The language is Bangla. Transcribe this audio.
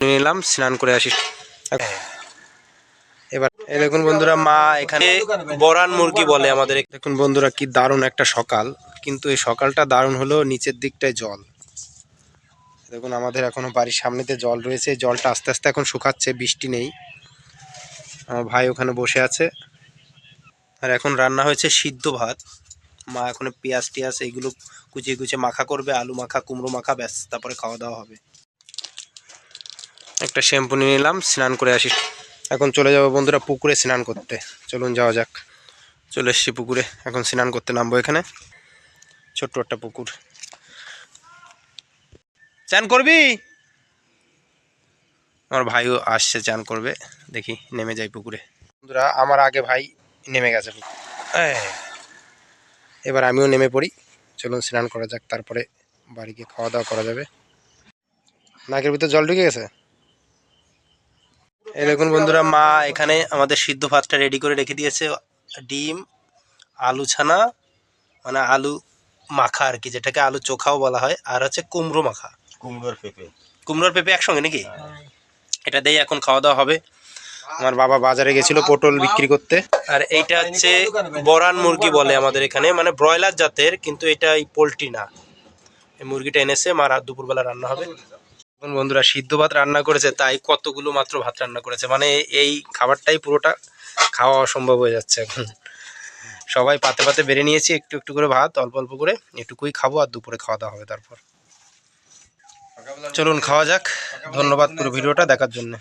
নিলাম, স্নান করে আসি। এবার দেখুন বন্ধুরা, মা এখানে বরান মুরগি বলে আমাদের। দেখুন বন্ধুরা, কি দারুণ একটা সকাল, কিন্তু এই সকালটা দারুণ হলো নিচের দিকটায় জল। দেখুন আমাদের এখনো বাড়ির সামনেতে জল রয়েছে, জলটা আস্তে আস্তে এখন শুকাচ্ছে, বৃষ্টি নেই। আমার ভাই ওখানে বসে আছে। আর এখন রান্না হয়েছে সিদ্ধ ভাত। মা এখন পেঁয়াজ টিয়াজ এইগুলো কুচিয়ে কুচিয়ে মাখা করবে, আলু মাখা, কুমড়ো মাখা, ব্যাস তারপরে খাওয়া দাওয়া হবে। একটা শ্যাম্পু নিয়ে নিলাম, স্নান করে আসি। এখন চলে যাবো বন্ধুরা পুকুরে স্নান করতে। চলুন যাওয়া যাক। চলে এসছি পুকুরে, এখন স্নান করতে নামবো। এখানে ছোট্ট একটা পুকুর। চান করবি? আমার ভাইও আসছে, চান করবে। দেখি নেমে যাই পুকুরে। বন্ধুরা আমার আগে ভাই নেমে গেছে পুকুর, এবার আমিও নেমে পড়ি। চলুন স্নান করা যাক, তারপরে বাড়ি গিয়ে খাওয়া দাওয়া করা যাবে। নাকের ভিতর জল ঢুকে গেছে। এই দেখুন বন্ধুরা, মা এখানে আমাদের সিদ্ধ ভাতটা রেডি করে রেখে দিয়েছে। ডিম, আলু ছানা, মানে আলু মাখা আর কি, যেটাকে আলু চোখাও বলা হয়, আর হচ্ছে কুমড়ো মাখা, কুমড়োর পেঁপে একসঙ্গে নাকি। এটা দিয়ে এখন খাওয়া দাওয়া হবে। আমার বাবা বাজারে গেছিল পটল বিক্রি করতে। আর এইটা হচ্ছে বরান মুরগি বলে আমাদের এখানে, মানে ব্রয়লার জাতের, কিন্তু এটা এই পোলট্রি না। এই মুরগিটা এনেছে, মা রাত দুপুরবেলা রান্না হবে। এখন বন্ধুরা সিদ্ধ ভাত রান্না করেছে, তাই কতগুলো মাত্র ভাত রান্না করেছে, মানে এই খাবারটাই পুরোটা খাওয়া অসম্ভব হয়ে যাচ্ছে এখন। সবাই পাতে পাতে বেড়ে নিয়েছি, একটু একটু করে ভাত, অল্প অল্প করে এটুকুই খাবো, আর দুপুরে খাওয়া দাওয়া হবে তারপর। চলুন খাওয়া যাক। ধন্যবাদ পুরো ভিডিওটা দেখার জন্য।